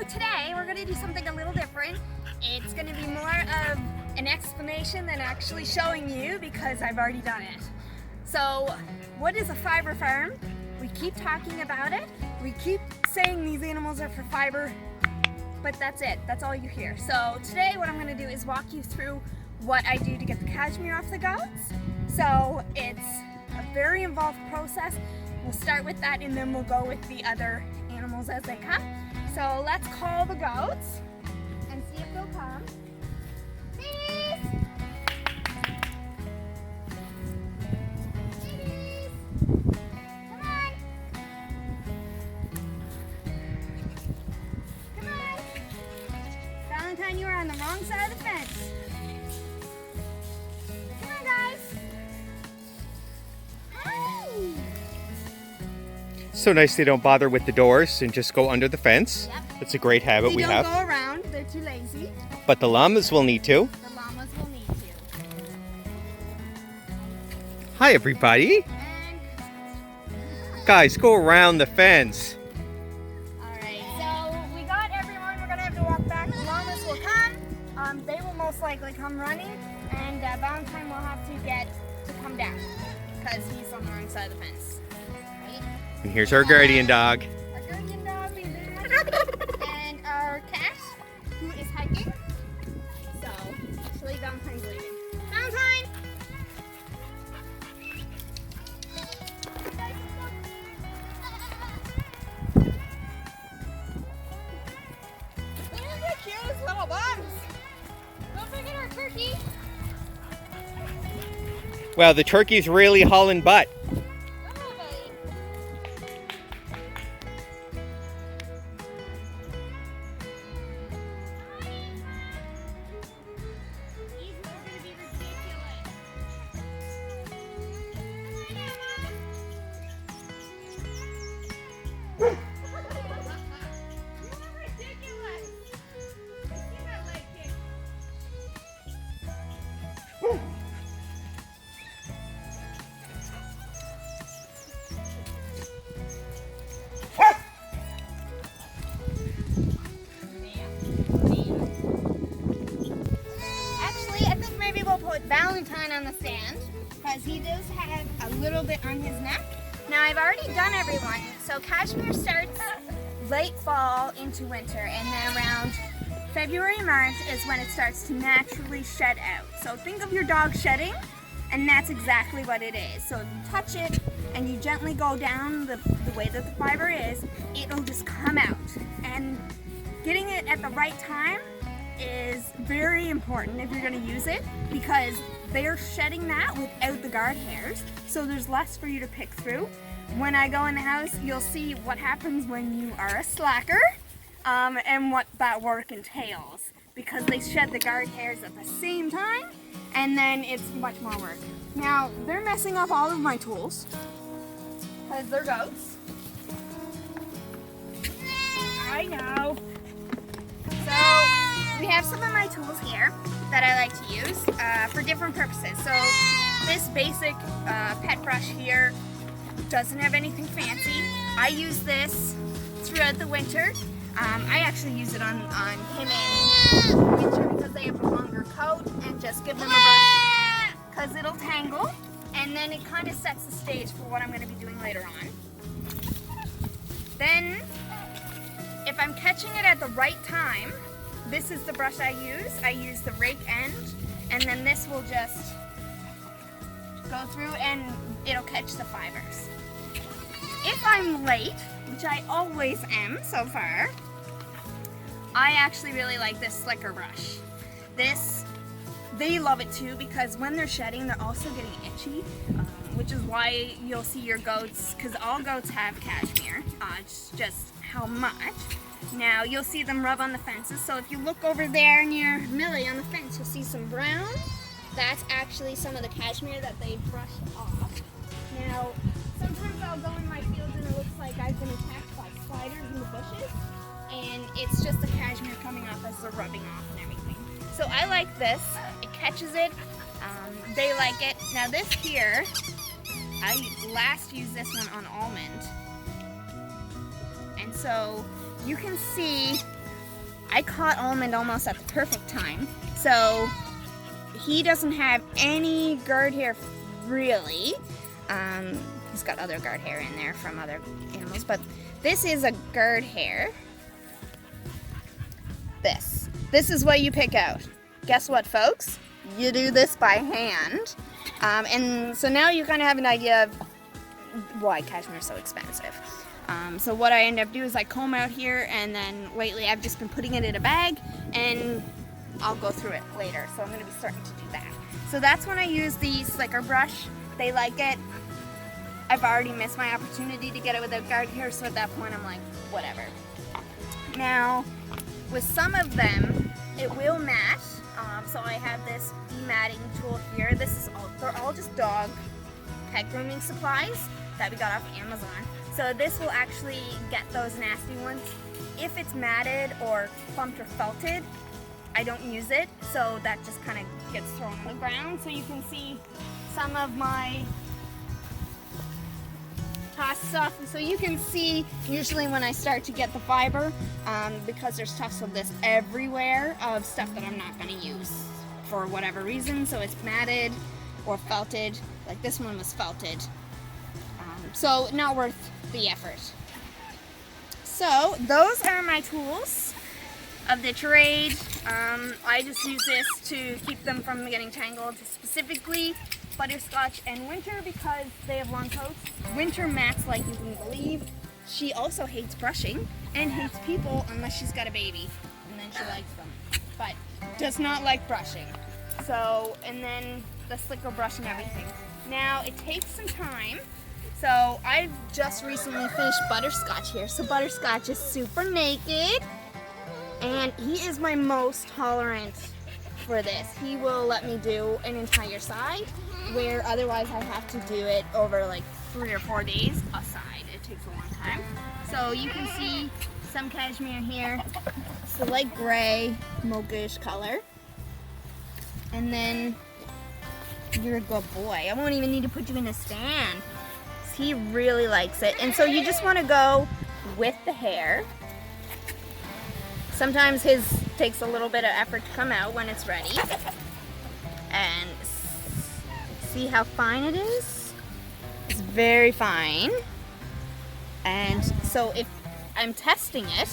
today we're going to do something a little different. It's going to be more of an explanation than actually showing you because I've already done it. So what is a fiber farm? We keep talking about it. We keep saying these animals are for fiber, but that's it. That's all you hear. So today what I'm going to do is walk you through what I do to get the cashmere off the goats. So it's a very involved process. We'll start with that and then we'll go with the other animals as they come. So let's call the goats and see if they'll come. Please! Please! Come on! Come on! Valentine, you are on the wrong side of the fence. Come on, guys! Hi! So nice they don't bother with the doors and just go under the fence. Yep. That's a great habit we have. They don't go around, they're too lazy. But the llamas will need to. The llamas will need to. Hi everybody. And... Guys, go around the fence. Alright, so we got everyone. We're going to have to walk back. The llamas will come. They will most likely come running. And Valentine will have to come down because he's on the wrong side of the fence. Right? And here's our guardian dog. Our guardian dog is and our cat, who is hiking. So, actually, Valentine's leaving. Valentine! They're the cutest little bugs. Don't forget our turkey. Wow, the turkey's really hauling butt. Valentine on the stand because he does have a little bit on his neck. Now I've already done everyone. So cashmere starts late fall into winter, and then around February, March is when it starts to naturally shed out. So think of your dog shedding, and that's exactly what it is. So if you touch it and you gently go down the way that the fiber is, it'll just come out. And getting it at the right time is very important if you're going to use it because they're shedding that without the guard hairs, so there's less for you to pick through. When I go in the house, you'll see what happens when you are a slacker and what that work entails because they shed the guard hairs at the same time and then it's much more work. Now, they're messing up all of my tools because they're goats. I know. So, we have some of my tools here that I like to use for different purposes. So this basic pet brush here doesn't have anything fancy. I use this throughout the winter. I actually use it on him in winter because they have a longer coat, and just give them a brush because it'll tangle, and then it kind of sets the stage for what I'm going to be doing later on. Then, if I'm catching it at the right time, this is the brush I use. I use the rake end, and then this will just go through and it'll catch the fibers. If I'm late, which I always am so far, I actually really like this slicker brush. They love it too because when they're shedding, they're also getting itchy, which is why you'll see your goats, because all goats have cashmere, it's just how much. Now you'll see them rub on the fences, so if you look over there near Millie on the fence, you'll see some brown. That's actually some of the cashmere that they brushed off. Now, sometimes I'll go in my fields and it looks like I've been attacked by spiders in the bushes, and it's just the cashmere coming off as they're rubbing off and everything. So I like this. It catches it. They like it. Now this here, I last used this one on almond. And so you can see I caught Almond almost at the perfect time. So he doesn't have any guard hair really. He's got other guard hair in there from other animals, but this is a guard hair. This is what you pick out. Guess what, folks? You do this by hand. And so now you kind of have an idea of why cashmere is so expensive. So what I end up doing is I comb out here, and then lately I've just been putting it in a bag, and I'll go through it later. So I'm going to be starting to do that. So that's when I use the slicker brush. They like it. I've already missed my opportunity to get it without guard hair, so at that point I'm like, whatever. Now, with some of them, it will mat. So I have this dematting tool here. They're all just dog pet grooming supplies that we got off Amazon. So this will actually get those nasty ones. If it's matted or clumped or felted, I don't use it, so that just kind of gets thrown on the ground. So you can see some of my tossed stuff. So you can see usually when I start to get the fiber, because there's tufts of this everywhere of stuff that I'm not going to use for whatever reason. So it's matted or felted. Like this one was felted. So not worth the effort. So those are my tools of the trade. I just use this to keep them from getting tangled, specifically Butterscotch and Winter because they have long coats. Winter mats like you can believe. She also hates brushing and hates people unless she's got a baby, and then she likes them, but does not like brushing. So, and then the slicker brush and everything. Now it takes some time. So I've just recently finished Butterscotch here. So Butterscotch is super naked, and he is my most tolerant for this. He will let me do an entire side, where otherwise I have to do it over like 3 or 4 days a side. It takes a long time. So you can see some cashmere here. It's the light gray, mocha-ish color. And then you're a good boy. I won't even need to put you in a stand. He really likes it. And so you just want to go with the hair. Sometimes his takes a little bit of effort to come out when it's ready. And see how fine it is? It's very fine. And so if I'm testing it,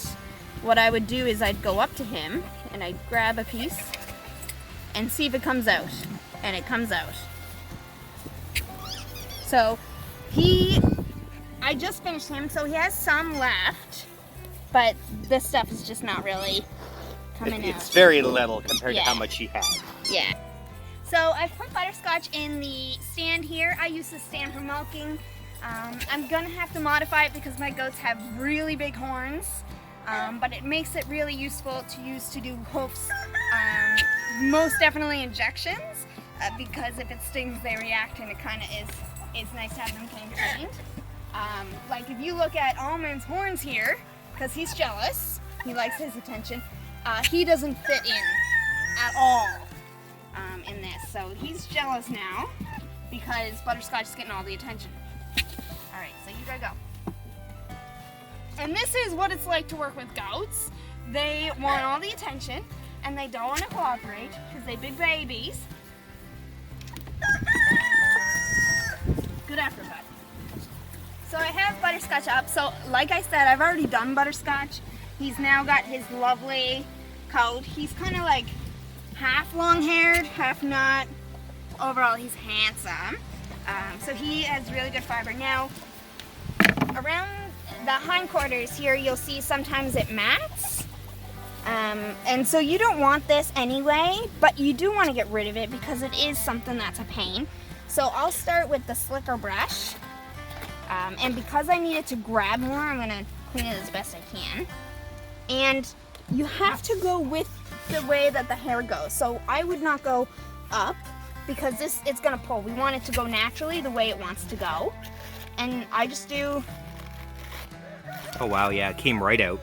what I would do is I'd go up to him and I'd grab a piece and see if it comes out. And it comes out. So I just finished him, so he has some left, but this stuff is just not really coming out. It's very little compared to how much he had. Yeah. So I've put Butterscotch in the stand here. I use this stand for milking. I'm gonna have to modify it because my goats have really big horns, but it makes it really useful to use to do hoofs. Most definitely injections, because if it stings, they react, and it kind of is nice to have them cleaned. Like if you look at Almond's horns here, because he's jealous, he likes his attention, he doesn't fit in at all in this. So he's jealous now because Butterscotch is getting all the attention. Alright, so you gotta go. And this is what it's like to work with goats. They want all the attention, and they don't want to cooperate because they're big babies. Good effort, bud. So I have Butterscotch up. So like I said, I've already done Butterscotch. He's now got his lovely coat. He's kind of like half long-haired, half not. Overall, he's handsome. So he has really good fiber. Now, around the hindquarters here, you'll see sometimes it mats. And so you don't want this anyway, but you do want to get rid of it because it is something that's a pain. So I'll start with the slicker brush. And because I need it to grab more, I'm going to clean it as best I can. And you have to go with the way that the hair goes. So I would not go up because it's going to pull. We want it to go naturally the way it wants to go. And I just do... Oh wow, yeah, it came right out.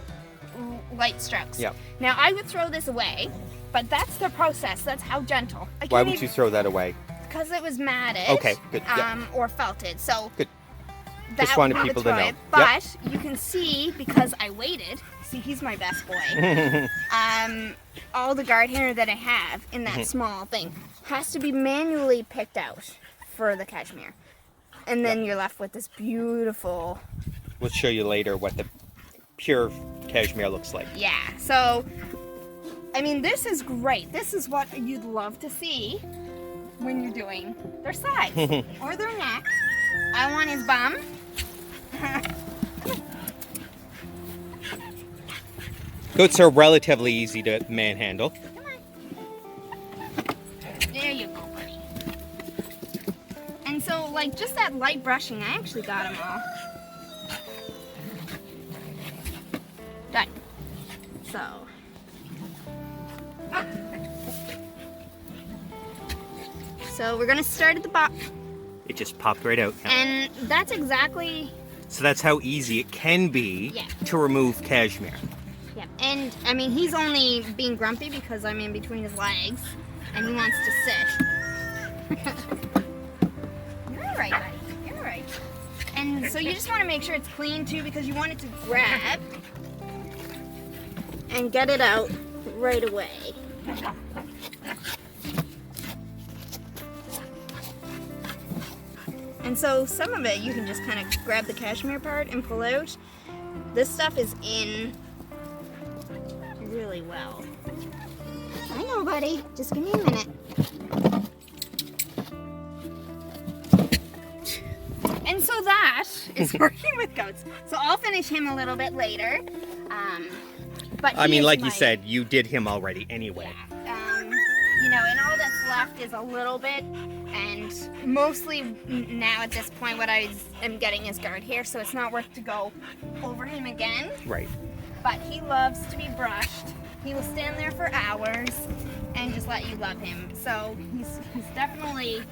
Light strokes. Yep. Now I would throw this away, but that's the process. That's how gentle. Why would you throw that away? Because it was matted. Okay, good. Yeah. Or felted. So good. That Just wanted would people to know. But you can see, because I waited, See, he's my best boy. All the guard hair that I have in that small thing has to be manually picked out for the cashmere. And then you're left with this beautiful... We'll show you later what the pure cashmere looks like. Yeah, so, I mean, this is great. This is what you'd love to see when you're doing their sides or their neck. I want his bum. Goats are relatively easy to manhandle. Come on. There you go, buddy. And so, like, just that light brushing, I actually got them all. Done. So. So we're gonna start at the bottom. It just popped right out. Now. And that's exactly... So that's how easy it can be to remove cashmere. Yeah, and I mean, he's only being grumpy because I'm in between his legs and he wants to sit. You're all right, buddy. You're all right. And so you just want to make sure it's clean too because you want it to grab and get it out right away. And so some of it you can just kind of grab the cashmere part and pull out. This stuff is in really well. I know, buddy. Just give me a minute. And so that is working with goats. So I'll finish him a little bit later. But I mean, like you said, you did him already anyway. Yeah. You know, and all that's left is a little bit. And mostly now at this point, what I am getting is guard hair, so it's not worth to go over him again. Right. But he loves to be brushed. He will stand there for hours and just let you love him. So he's definitely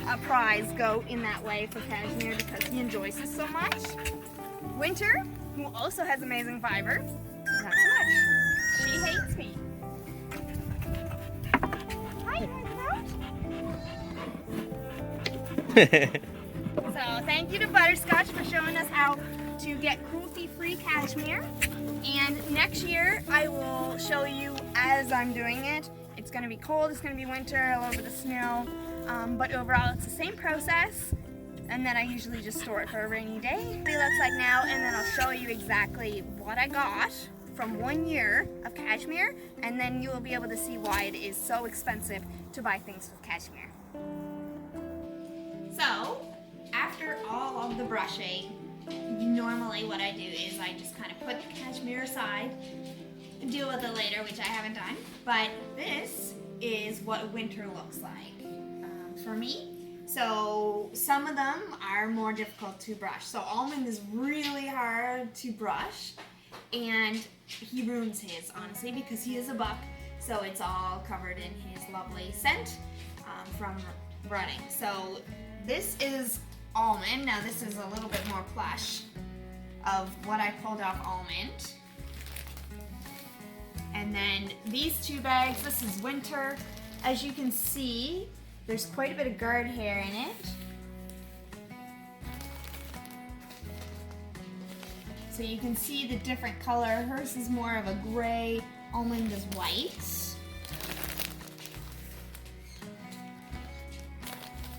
a prize goat in that way for Cashmere because he enjoys this so much. Winter, who also has amazing fiber, not so much. She hates me. Hi, So thank you to Butterscotch for showing us how to get cruelty-free cashmere. And next year I will show you as I'm doing it. It's going to be cold, it's going to be winter, a little bit of snow, but overall it's the same process. And then I usually just store it for a rainy day. It looks like now, and then I'll show you exactly what I got from 1 year of cashmere, and then you will be able to see why it is so expensive to buy things with cashmere. So, after all of the brushing, normally what I do is I just kind of put the cashmere aside and deal with it later, which I haven't done. But this is what winter looks like for me. So some of them are more difficult to brush. So almond is really hard to brush, and he ruins his, honestly, because he is a buck. So it's all covered in his lovely scent from running. So this is almond. Now this is a little bit more plush of what I pulled off almond. And then these two bags, this is winter. As you can see, there's quite a bit of guard hair in it. So you can see the different color. Hers is more of a gray, almond is white.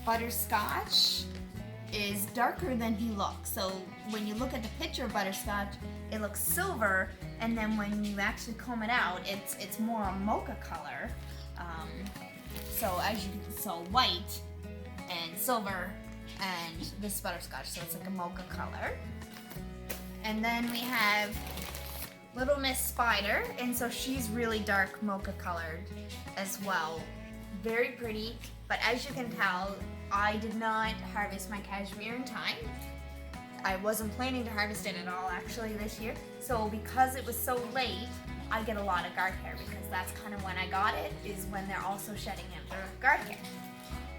Butterscotch is darker than he looks. So when you look at the picture of Butterscotch, it looks silver, and then when you actually comb it out, it's more a mocha color. So white and silver, and this Butterscotch, so it's like a mocha color. And then we have Little Miss Spider, and so she's really dark mocha colored as well. Very pretty, but as you can tell, I did not harvest my cashmere in time. I wasn't planning to harvest it at all actually this year. So because it was so late, I get a lot of guard hair because that's kind of when I got it, is when they're also shedding out their guard hair.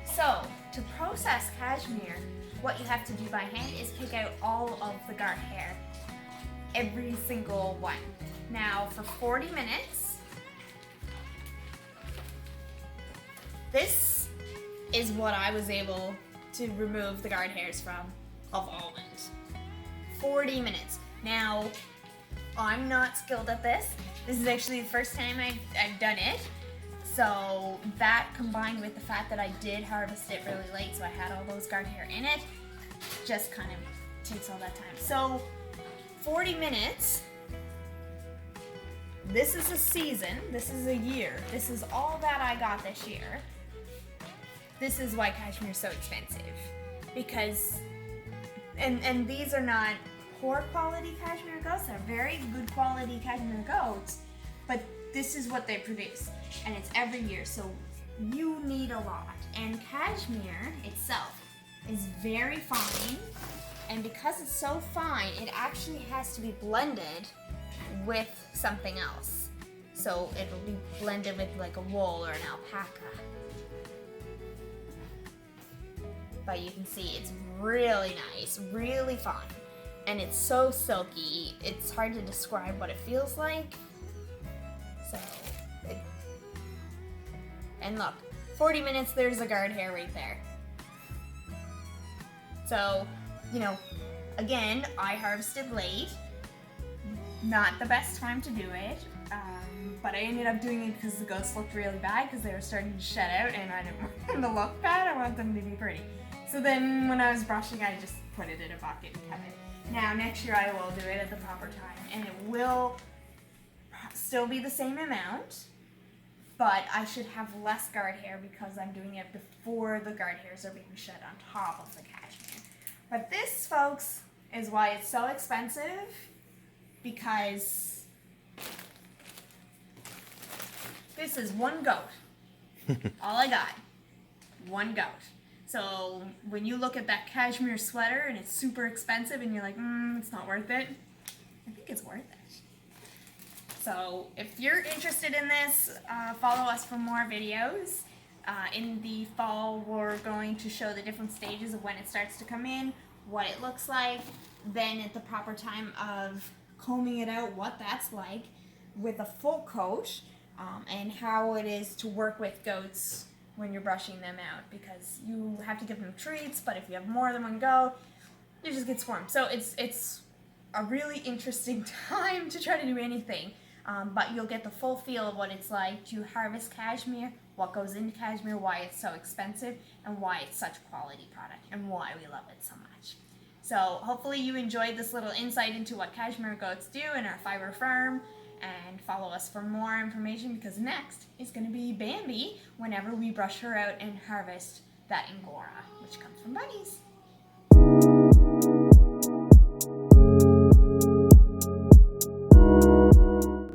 So to process cashmere, what you have to do by hand is pick out all of the guard hair, every single one. Now for 40 minutes, this is what I was able to remove the guard hairs from of almond. 40 minutes. Now, I'm not skilled at this. This is actually the first time I've done it. So that combined with the fact that I did harvest it really late, so I had all those guard hair in it, just kind of takes all that time. So 40 minutes. This is a season, this is a year, this is all that I got this year. This is why cashmere is so expensive. Because, and these are not poor quality cashmere goats, they're very good quality cashmere goats, but this is what they produce. And it's every year, so you need a lot. And cashmere itself is very fine, and because it's so fine, it actually has to be blended with something else. So it'll be blended with like a wool or an alpaca. But you can see it's really nice, really fine. And it's so silky, it's hard to describe what it feels like. And look, 40 minutes, there's the guard hair right there. So, you know, again, I harvested late. Not the best time to do it, but I ended up doing it because the goats looked really bad because they were starting to shed out, and I didn't want them to look bad, I want them to be pretty. So then when I was brushing, I just put it in a bucket and kept it. Now next year I will do it at the proper time, and it will still be the same amount, but I should have less guard hair because I'm doing it before the guard hairs are being shed on top of the cashmere. But this, folks, is why it's so expensive, because this is one goat. All I got, one goat. So when you look at that cashmere sweater and it's super expensive and you're like, it's not worth it, I think it's worth it. So if you're interested in this, follow us for more videos. In the fall, we're going to show the different stages of when it starts to come in, what it looks like, then at the proper time of combing it out, what that's like with a full coat, and how it is to work with goats when you're brushing them out, because you have to give them treats, but if you have more than one go, you just get swarmed. So it's a really interesting time to try to do anything. But you'll get the full feel of what it's like to harvest cashmere, what goes into cashmere, why it's so expensive, and why it's such a quality product, and why we love it so much. So hopefully you enjoyed this little insight into what cashmere goats do in our fiber farm, and follow us for more information, because next is going to be Bambi whenever we brush her out and harvest that Angora, which comes from bunnies.